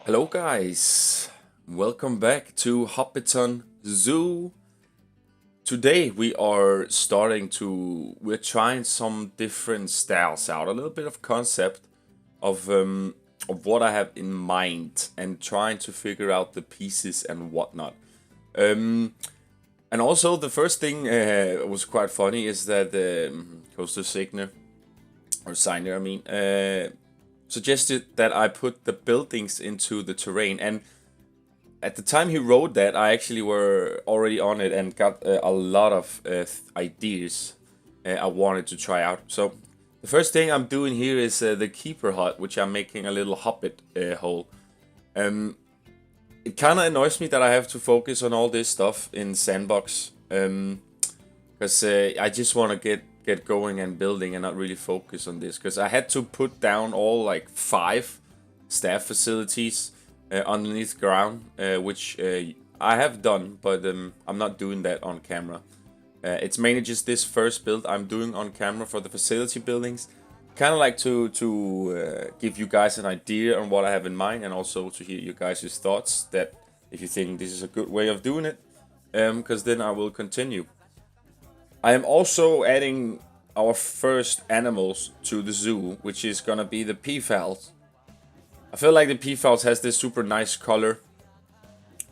Hello guys, welcome back to Hobbiton Zoo. Today we're trying some different styles out, a little bit of concept of what I have in mind and trying to figure out the pieces and whatnot. Um, and also the first thing was quite funny is that Coaster Signer or Signer, suggested that I put the buildings into the terrain. And at the time he wrote that, I actually were already on it and got a lot of ideas I wanted to try out. So the first thing I'm doing here is the keeper hut, which I'm making a little hobbit hole. Um, it kind of annoys me that I have to focus on all this stuff in sandbox, because I just want to get going and building and not really focus on this. Because I had to put down all like 5 staff facilities underneath ground, which I have done, but I'm not doing that on camera. It's mainly just this first build I'm doing on camera for the facility buildings. Kind of like to give you guys an idea on what I have in mind, and also to hear you guys' thoughts. That if you think this is a good way of doing it, because then I will continue. I am also adding our first animals to the zoo, which is gonna be the Peafowls. I feel like the Peafowls has this super nice color,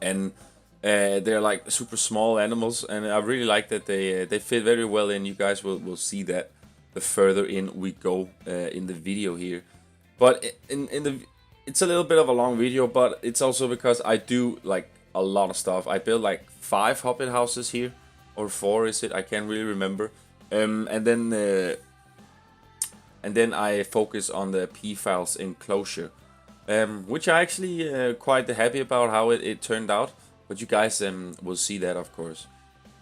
and they're like super small animals, and I really like that they fit very well in. You guys will see that the further in we go in the video here. But it's a little bit of a long video, but it's also because I do like a lot of stuff. I built like 5 Hobbit houses here, or 4 is it? I can't really remember. And then I focus on the Peafowls enclosure, which I actually quite happy about how it turned out. But you guys will see that, of course.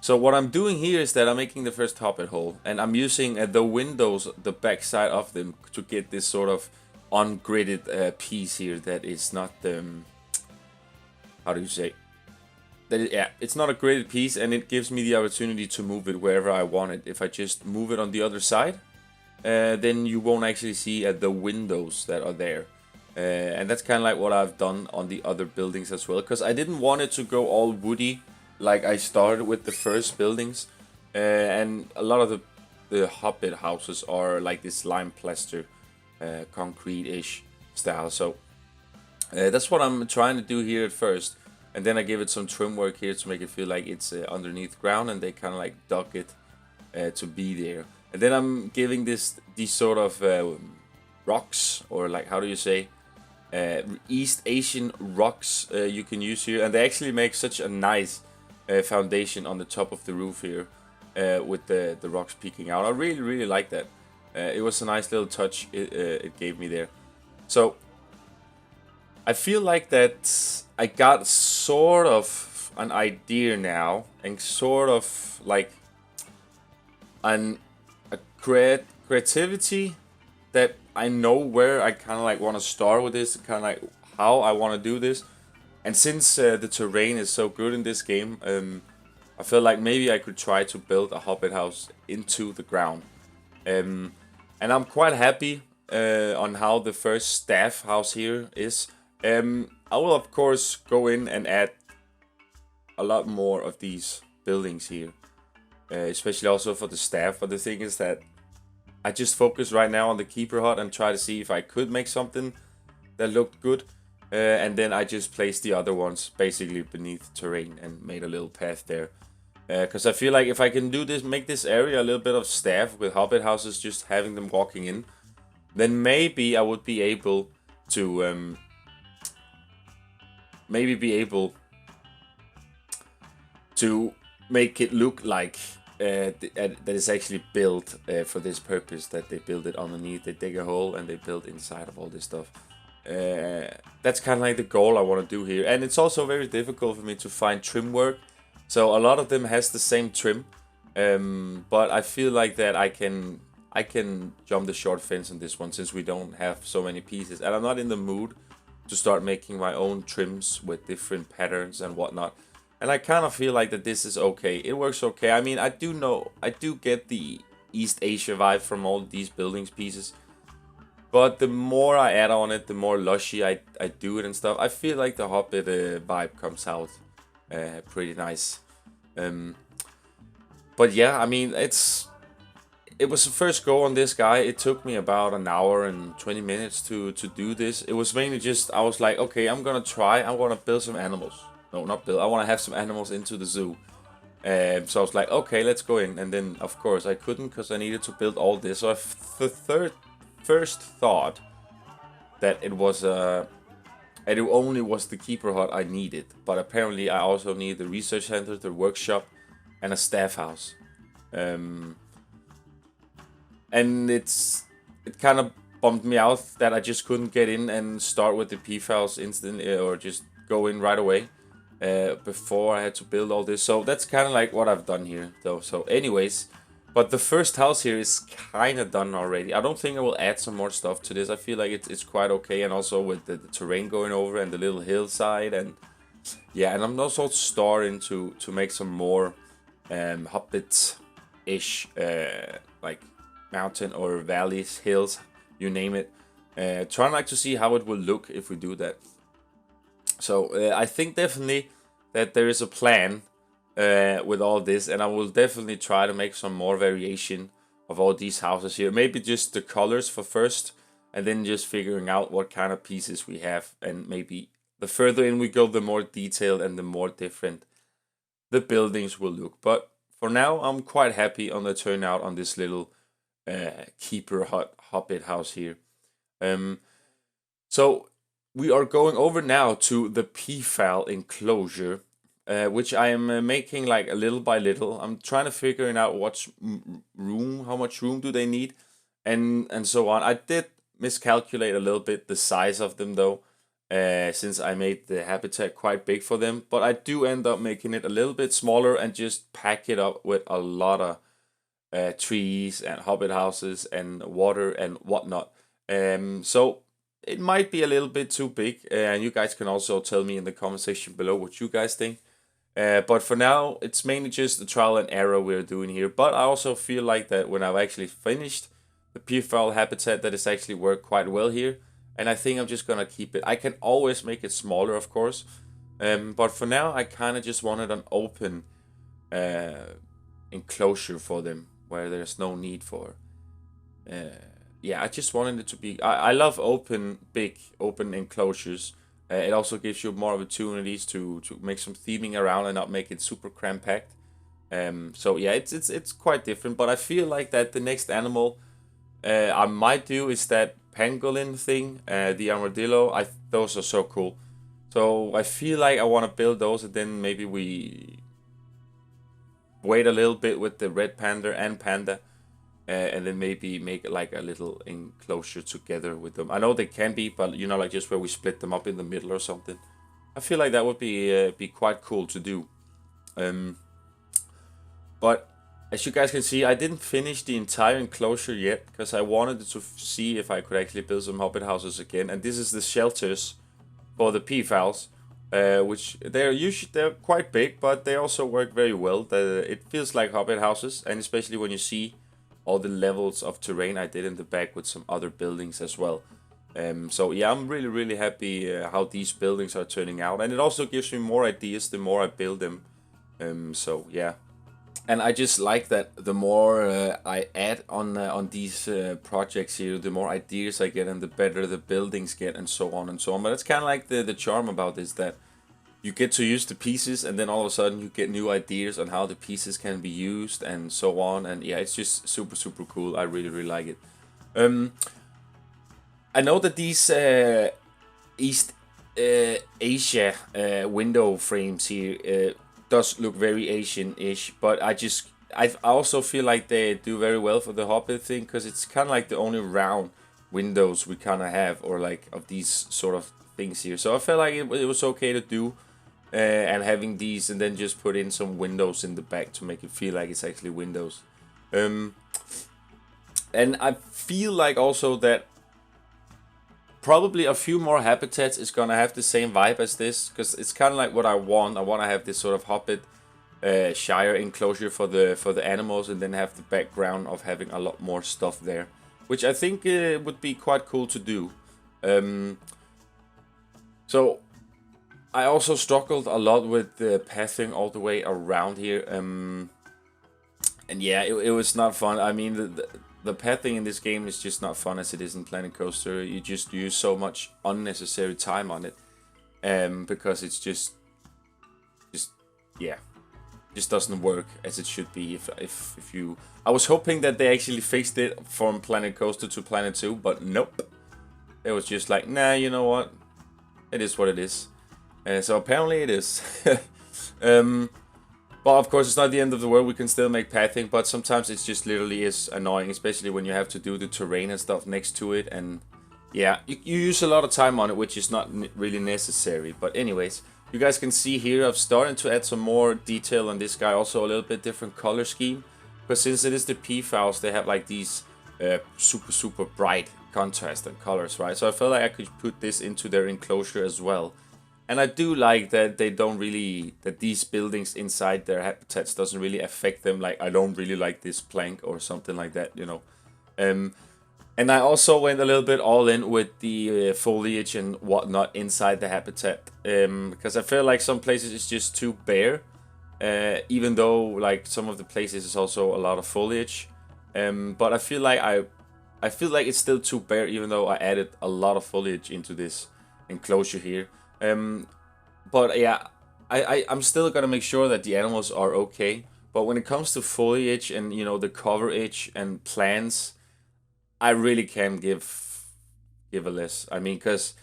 So what I'm doing here is that I'm making the first Hobbit hole, and I'm using the windows, the backside of them, to get this sort of ungridded piece here that is not how do you say? Yeah, it's not a gridded piece, and it gives me the opportunity to move it wherever I want it. If I just move it on the other side, then you won't actually see the windows that are there. And that's kind of like what I've done on the other buildings as well, because I didn't want it to go all woody like I started with the first buildings. And a lot of the Hobbit houses are like this lime plaster, concrete-ish style. So that's what I'm trying to do here at first. And then I give it some trim work here to make it feel like it's underneath ground, and they kind of like dug it to be there. And then I'm giving these sort of rocks, or like, how do you say, East Asian rocks you can use here, and they actually make such a nice foundation on the top of the roof here, with the rocks peeking out. I really like that. It was a nice little touch it gave me there. So I feel like that I got sort of an idea now, and sort of like an a creativity that I know where I kind of like want to start with this, kind of like how I want to do this. And since the terrain is so good in this game, I feel like maybe I could try to build a Hobbit house into the ground. And I'm quite happy on how the first staff house here is. I will of course go in and add a lot more of these buildings here, especially also for the staff. But the thing is that I just focus right now on the keeper hut and try to see if I could make something that looked good, and then I just placed the other ones basically beneath terrain and made a little path there. Because I feel like if I can do this, make this area a little bit of staff with Hobbit houses, just having them walking in, then maybe I would be able to make it look like that is actually built for this purpose, that they build it underneath, they dig a hole and they build inside of all this stuff. That's kind of like the goal I want to do here. And it's also very difficult for me to find trim work, so a lot of them has the same trim, but I feel like that I can jump the short fence on this one, since we don't have so many pieces, and I'm not in the mood to start making my own trims with different patterns and whatnot. And I kind of feel like that this is okay. It works okay. I mean, I do get the East Asia vibe from all these buildings pieces. But the more I add on it, the more lushy I do it and stuff. I feel like the Hobbit vibe comes out pretty nice. Um, but yeah, I mean, it was the first go on this guy. It took me about an hour and 20 minutes to do this. It was mainly just, I was like, okay, I'm gonna try. I want to build some animals. No, not build. I want to have some animals into the zoo. So I was like, okay, let's go in. And then, of course, I couldn't because I needed to build all this. So first thought that it was and it only was the keeper hut I needed. But apparently, I also need the research center, the workshop, and a staff house. Um, and it kind of bummed me out that I just couldn't get in and start with the Peafowls instantly, or just go in right away before I had to build all this. So that's kind of like what I've done here, though. So anyways, but the first house here is kind of done already. I don't think I will add some more stuff to this. I feel like it's quite okay, and also with the terrain going over and the little hillside, and yeah, and I'm also starting to make some more Hobbit-ish like mountain or valleys, hills, you name it. Trying like to see how it will look if we do that. So I think definitely that there is a plan with all this, and I will definitely try to make some more variation of all these houses here. Maybe just the colors for first, and then just figuring out what kind of pieces we have, and maybe the further in we go, the more detailed and the more different the buildings will look. But for now, I'm quite happy on the turnout on this little keeper hut Hobbit house here. So we are going over now to the Peafowl enclosure, which I am making like a little by little. I'm trying to figure out how much room do they need, and so on. I did miscalculate a little bit the size of them though, since I made the habitat quite big for them. But I do end up making it a little bit smaller and just pack it up with a lot of trees and hobbit houses and water and whatnot. So it might be a little bit too big, and you guys can also tell me in the comment section below what you guys think. But for now, it's mainly just the trial and error we're doing here. But I also feel like that when I've actually finished the peafowl habitat, that it's actually worked quite well here. And I think I'm just gonna keep it. I can always make it smaller, of course. But for now, I kind of just wanted an open enclosure for them, where there's no need for yeah, I just wanted it to be, I love big open enclosures. It also gives you more opportunities to make some theming around and not make it super cram packed. So yeah, it's quite different. But I feel like that the next animal I might do is that pangolin thing, the armadillo. Those are so cool. So I feel like I want to build those, and then maybe we wait a little bit with the red panda and panda, and then maybe make like a little enclosure together with them. I know they can be, but you know, like just where we split them up in the middle or something. I feel like that would be quite cool to do. But as you guys can see, I didn't finish the entire enclosure yet because I wanted to see if I could actually build some hobbit houses again. And this is the shelters for the peafowls, which they're quite big, but they also work very well. It feels like hobbit houses, and especially when you see all the levels of terrain I did in the back with some other buildings as well. So yeah, I'm really happy how these buildings are turning out, and it also gives me more ideas the more I build them. So yeah, and I just like that the more I add on these projects here, the more ideas I get, and the better the buildings get, and so on and so on. But it's kind of like the charm about this, that you get to use the pieces, and then all of a sudden you get new ideas on how the pieces can be used, and so on. And yeah, it's just super cool. I really like it. I know that these East Asia window frames here does look very Asian-ish, but I also feel like they do very well for the Hobbit thing, because it's kind of like the only round windows we kind of have, or like of these sort of things here. So I felt like it was okay to do, and having these, and then just put in some windows in the back to make it feel like it's actually windows. And I feel like also that probably a few more habitats is gonna have the same vibe as this, because it's kind of like what I want. I want to have this sort of Hobbit Shire enclosure for the animals, and then have the background of having a lot more stuff there. which I think would be quite cool to do. So I also struggled a lot with the pathing all the way around here. And yeah, it was not fun. I mean, the pathing in this game is just not fun as it is in Planet Coaster. You just use so much unnecessary time on it, because it's just yeah, just doesn't work as it should be. If you, I was hoping that they actually fixed it from Planet Coaster to Planet 2, but nope. It was just like, nah, you know what? It is what it is. So apparently it is. But of course, it's not the end of the world. We can still make pathing, but sometimes it's just literally is annoying, especially when you have to do the terrain and stuff next to it. And yeah, you use a lot of time on it, which is not really necessary. But anyways, you guys can see here I've started to add some more detail on this guy. Also a little bit different color scheme. Because since it is the Peafowls, they have like these super bright contrast and colors, right? So I felt like I could put this into their enclosure as well. And I do like that they don't really, that these buildings inside their habitats doesn't really affect them. Like, I don't really like this plank or something like that, you know. And I also went a little bit all in with the foliage and whatnot inside the habitat. Because I feel like some places it's just too bare. Even though, like, some of the places is also a lot of foliage. But I feel like it's still too bare, even though I added a lot of foliage into this enclosure here. But yeah, I'm still gonna make sure that the animals are okay. But when it comes to foliage and, you know, the coverage and plants, I really can't give a less. I mean, cause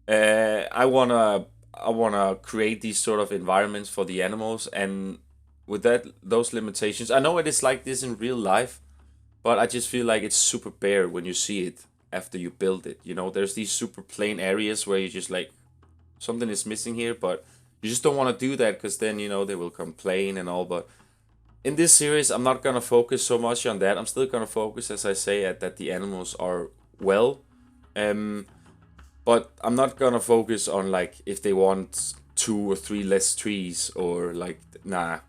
I wanna create these sort of environments for the animals, and with those limitations, I know it is like this in real life, but I just feel like it's super bare when you see it after you build it. You know, there's these super plain areas where you just like, something is missing here, but you just don't want to do that because then, you know, they will complain and all. But in this series, I'm not gonna focus so much on that. I'm still gonna focus, as I say, at that the animals are well. But I'm not gonna focus on like if they want 2 or 3 less trees or like, nah,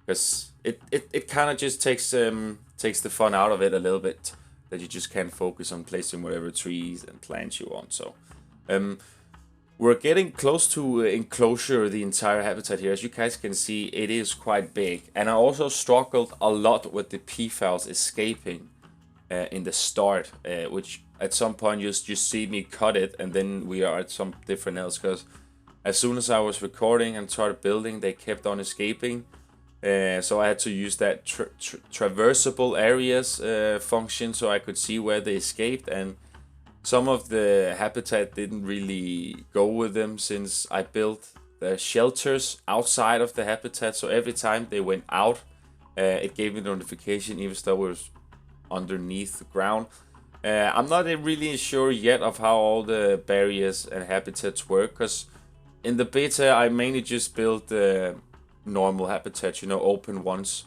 because it kind of just takes the fun out of it a little bit, that you just can't focus on placing whatever trees and plants you want. So we're getting close to enclosure the entire habitat here. As you guys can see, it is quite big. And I also struggled a lot with the Peafowls escaping in the start, which at some point you see me cut it, and then we are at some different else. Because as soon as I was recording and started building, they kept on escaping. So I had to use that traversable areas function so I could see where they escaped, and some of the habitat didn't really go with them since I built the shelters outside of the habitat. So every time they went out, it gave me a notification, even though it was underneath the ground. I'm not really sure yet of how all the barriers and habitats work, because in the beta I mainly just built normal habitats, you know, open ones,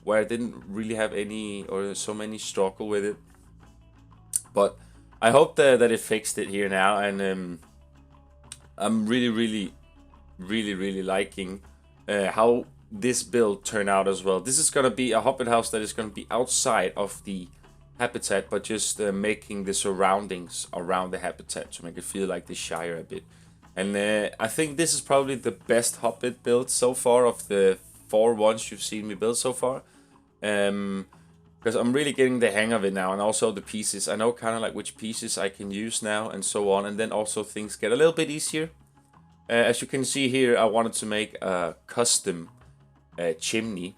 where I didn't really have any or so many struggle with it. But I hope that it fixed it here now, and I'm really liking how this build turned out as well. This is gonna be a Hobbit house that is gonna be outside of the habitat, but just making the surroundings around the habitat to make it feel like the Shire a bit. And I think this is probably the best Hobbit build so far of the 4 ones you've seen me build so far. Because I'm really getting the hang of it now, and also the pieces. I know kind of like which pieces I can use now and so on, and then also things get a little bit easier. As you can see here, I wanted to make a custom chimney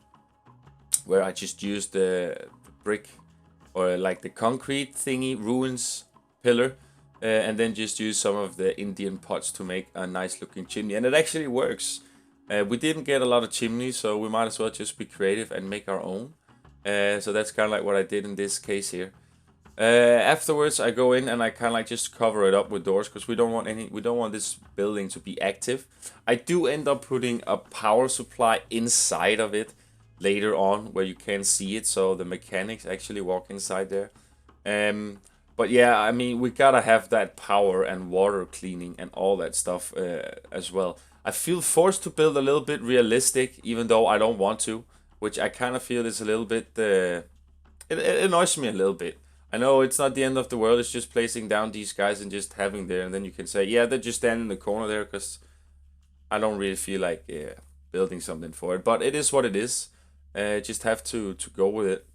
where I just used the brick or like the concrete thingy, ruins pillar, and then just use some of the Indian pots to make a nice looking chimney, and it actually works. We didn't get a lot of chimneys, so we might as well just be creative and make our own. So that's kind of like what I did in this case here. Afterwards, I go in and I kind of like just cover it up with doors, because we don't want this building to be active. I do end up putting a power supply inside of it later on, where you can see it, so the mechanics actually walk inside there. But yeah, I mean, we gotta have that power and water cleaning and all that stuff as well. I feel forced to build a little bit realistic, even though I don't want to, which I kind of feel is a little bit, it annoys me a little bit. I know it's not the end of the world. It's just placing down these guys and just having there, and then you can say, yeah, they're just standing in the corner there because I don't really feel like building something for it. But it is what it is. Just have to go with it.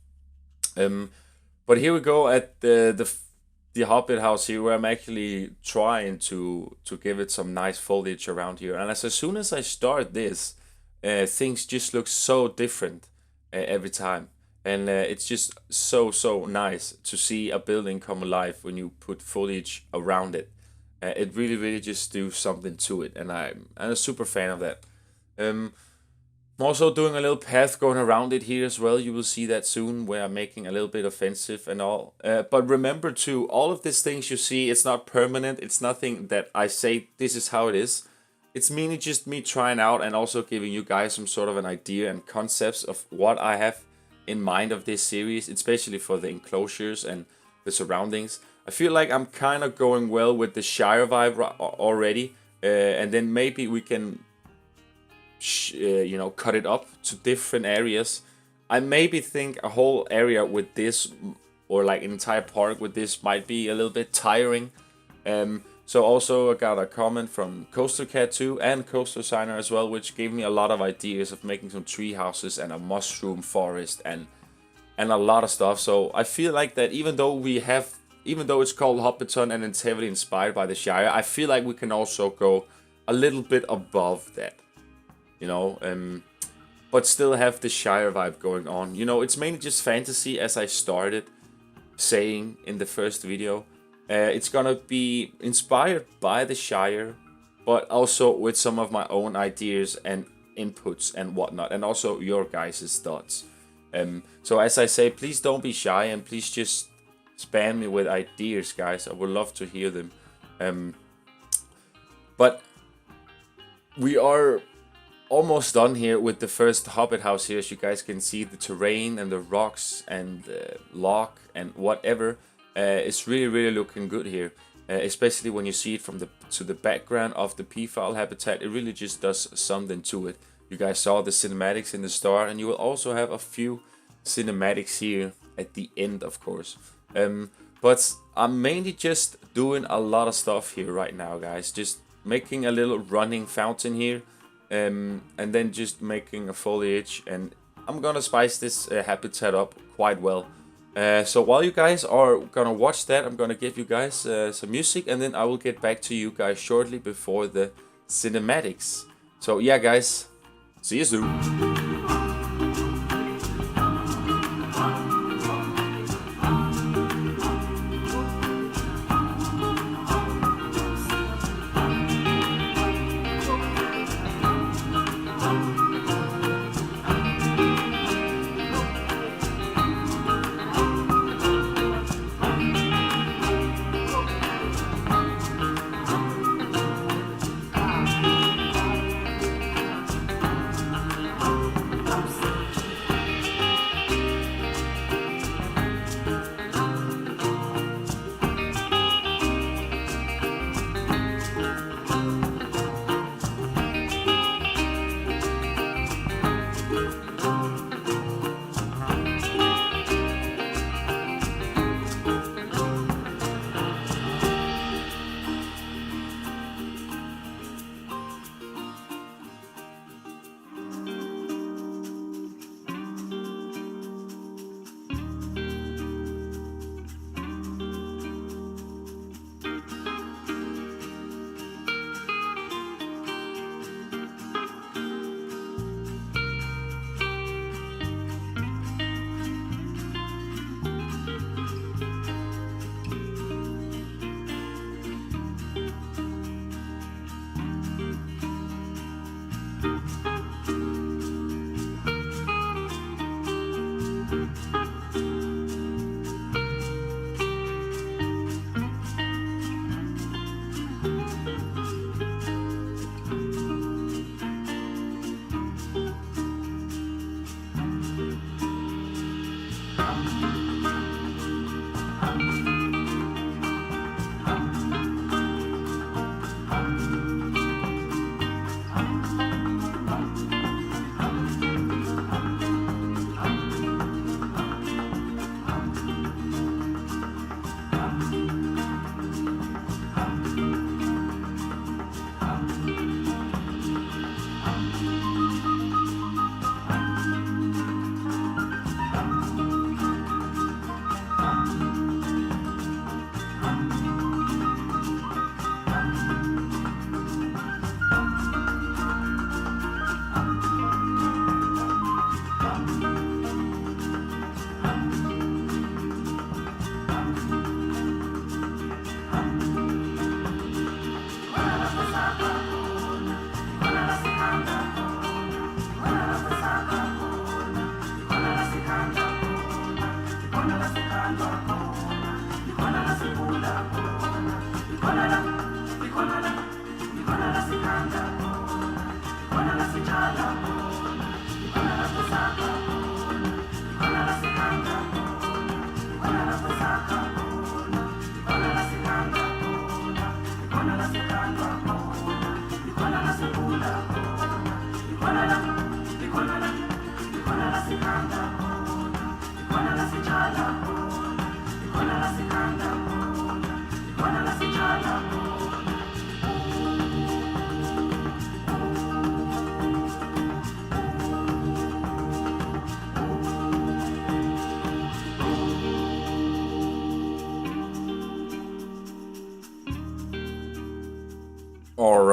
But here we go at the Hobbit house here, where I'm actually trying to give it some nice foliage around here. And as soon as I start this, things just look so different every time. And it's just so nice to see a building come alive when you put foliage around it. It really just do something to it, and I'm a super fan of that. Um, I'm also doing a little path going around it here as well. You will see that soon, where I'm making a little bit offensive and all. But remember too, all of these things you see, it's not permanent. It's nothing that I say this is how it is. It's mainly just me trying out and also giving you guys some sort of an idea and concepts of what I have in mind of this series, especially for the enclosures and the surroundings. I feel like I'm kind of going well with the Shire vibe already, and then maybe we can, cut it up to different areas. I maybe think a whole area with this, or like an entire park with this, might be a little bit tiring. So also I got a comment from Coaster Cat 2 and Coaster Signer as well, which gave me a lot of ideas of making some tree houses and a mushroom forest and a lot of stuff. So I feel like that even though it's called Hobbiton and it's heavily inspired by the Shire, I feel like we can also go a little bit above that, but still have the Shire vibe going on. It's mainly just fantasy, as I started saying in the first video. It's gonna be inspired by the Shire, but also with some of my own ideas and inputs and whatnot, and also your guys' thoughts. So as I say, please don't be shy and please just spam me with ideas, guys. I would love to hear them. But we are almost done here with the first Hobbit house here. As you guys can see, the terrain and the rocks and the lock and whatever. It's really looking good here, especially when you see it from the background of the peafowl habitat. It really just does something to it. You guys saw the cinematics in the start, and you will also have a few cinematics here at the end, of course. But I'm mainly just doing a lot of stuff here right now, guys. Just making a little running fountain here, and then just making a foliage, and I'm gonna spice this habitat up quite well. So while you guys are gonna watch that, I'm gonna give you guys some music, and then I will get back to you guys shortly before the cinematics. So yeah, guys, see you soon.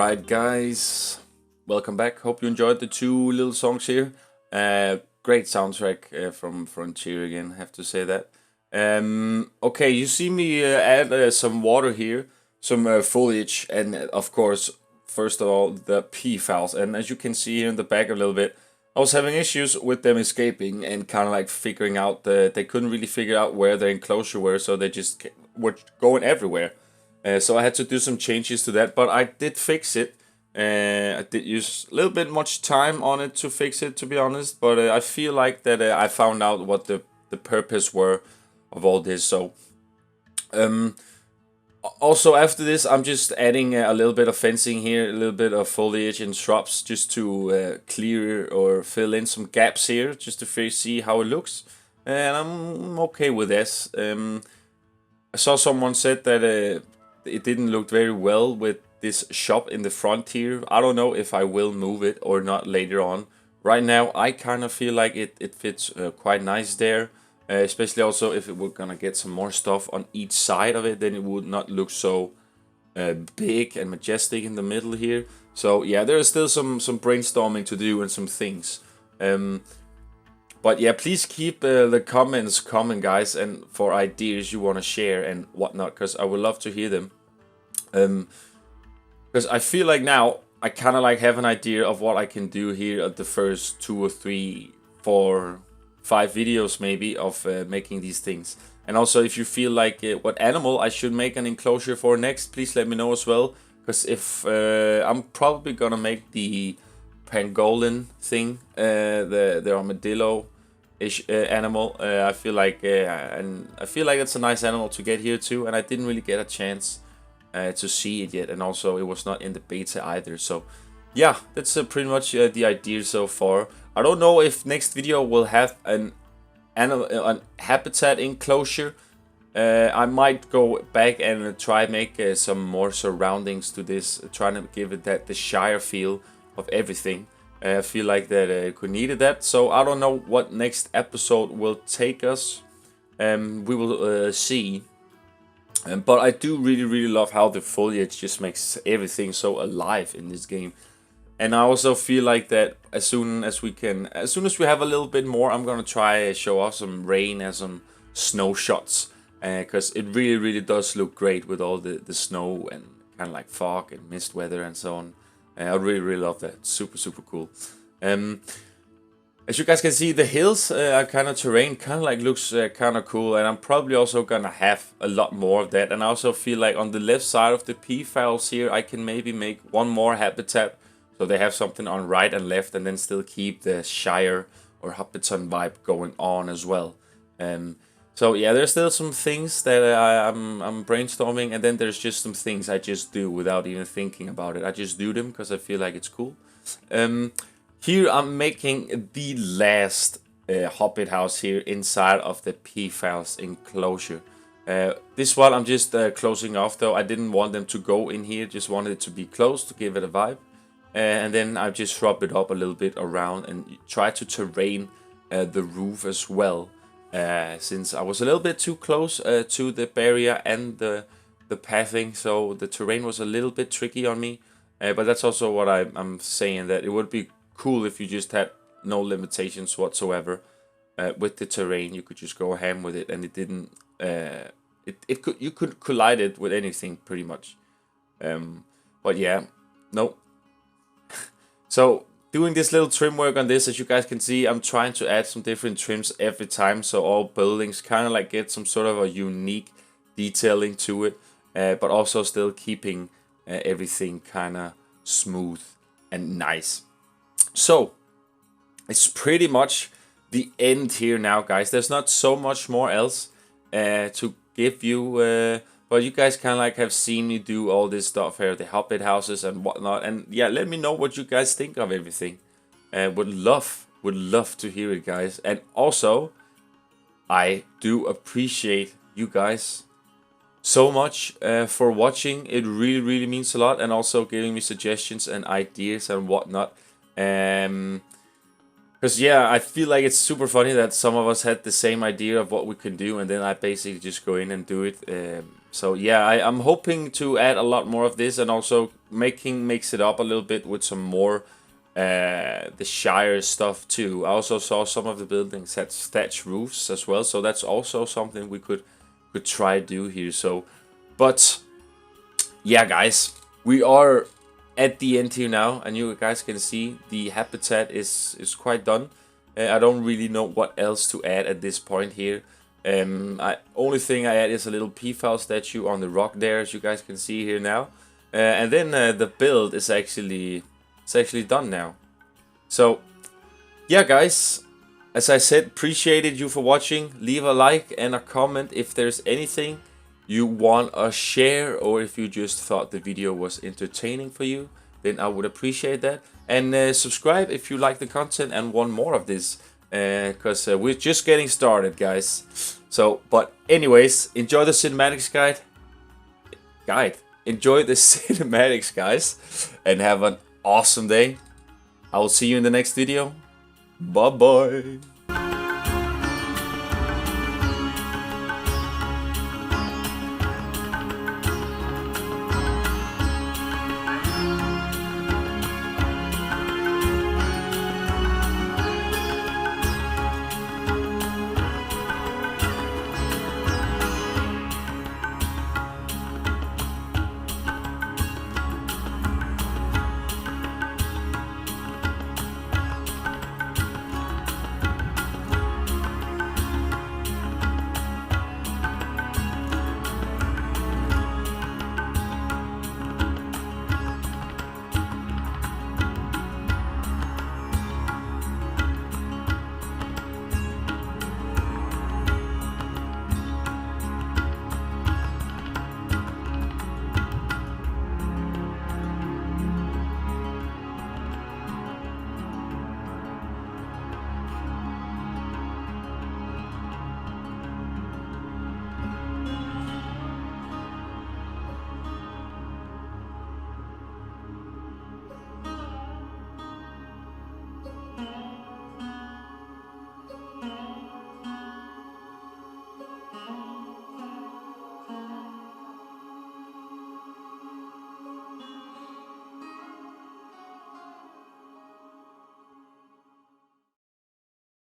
Alright guys, welcome back. Hope you enjoyed the two little songs here. Great soundtrack from Frontier again, have to say that. Okay, you see me add some water here, some foliage, and of course, first of all, the Peafowls. And as you can see here in the back a little bit, I was having issues with them escaping and kind of like figuring out they couldn't really figure out where their enclosure were, so they just were going everywhere. So I had to do some changes to that, but I did fix it. I did use a little bit much time on it to fix it, to be honest, but I feel like that I found out what the purpose were of all this. So also after this, I'm just adding a little bit of fencing here, a little bit of foliage and shrubs, just to clear or fill in some gaps here, just to see how it looks. And I'm okay with this. I saw someone said that it didn't look very well with this shop in the front here. I don't know if I will move it or not later on. Right now, I kind of feel like it fits quite nice there. Especially also if it were gonna get some more stuff on each side of it, then it would not look so big and majestic in the middle here. So yeah, there is still some brainstorming to do and some things. But yeah, please keep the comments coming, guys, and for ideas you want to share and whatnot, because I would love to hear them. Because I feel like now I kind of like have an idea of what I can do here at the first 2 or 3, 4, 5 videos maybe of making these things. And also, if you feel like what animal I should make an enclosure for next, please let me know as well. Because if I'm probably gonna make the pangolin thing, the armadillo animal. I feel like it's a nice animal to get here too, and I didn't really get a chance to see it yet, and also it was not in the beta either. So yeah, that's pretty much the idea so far. I don't know if next video will have an habitat enclosure. I might go back and try make some more surroundings to this, trying to give it the Shire feel of everything. I feel like that it could need that, so I don't know what next episode will take us. We will see. But I do really love how the foliage just makes everything so alive in this game. And I also feel like that as soon as we have a little bit more, I'm gonna try show off some rain and some snow shots. Because it really does look great with all the snow and kind of like fog and mist weather and so on. I really love that. Super cool. As you guys can see, the hills are kind of terrain, kind of like looks kind of cool, and I'm probably also gonna have a lot more of that. And I also feel like on the left side of the Peafowls here, I can maybe make one more habitat, so they have something on right and left, and then still keep the Shire or Hobbiton vibe going on as well. So yeah, there's still some things that I'm brainstorming, and then there's just some things I just do without even thinking about it. I just do them because I feel like it's cool. Here I'm making the last Hobbit house here inside of the Peafowls enclosure. This one I'm just closing off though. I didn't want them to go in here, just wanted it to be closed to give it a vibe. And then I just shrub it up a little bit around and try to terrain the roof as well. Since I was a little bit too close to the barrier and the pathing, so the terrain was a little bit tricky on me. But that's also what I'm saying, that it would be cool if you just had no limitations whatsoever with the terrain. You could just go ham with it, and it didn't. You could collide it with anything pretty much. But yeah, no. So doing this little trim work on this, as you guys can see, I'm trying to add some different trims every time, so all buildings kind of like get some sort of a unique detailing to it, but also still keeping everything kind of smooth and nice. So it's pretty much the end here now, guys. There's not so much more else to give you, but you guys kind of like have seen me do all this stuff here, the Hobbit houses and whatnot. And yeah, let me know what you guys think of everything. Would love to hear it, guys. And also, I do appreciate you guys so much for watching. It really means a lot, and also giving me suggestions and ideas and whatnot. Because Because yeah, I feel like it's super funny that some of us had the same idea of what we can do, and then I basically just go in and do it. So yeah, I'm hoping to add a lot more of this, and also mix it up a little bit with some more the Shire stuff too. I also saw some of the buildings had thatch roofs as well, so that's also something we could try to do here. So, but yeah, guys, we are at the end here now, and you guys can see the habitat is quite done. I don't really know what else to add at this point here. Only thing I add is a little Peafowl statue on the rock there, as you guys can see here now. And then the build is actually done now. So yeah, guys, as I said, appreciated you for watching. Leave a like and a comment if there's anything you want a share, or if you just thought the video was entertaining for you, then I would appreciate that. And subscribe if you like the content and want more of this, because we're just getting started, guys. So, but anyways, enjoy the cinematics enjoy the cinematics, guys, and have an awesome day. I will see you in the next video. Bye bye.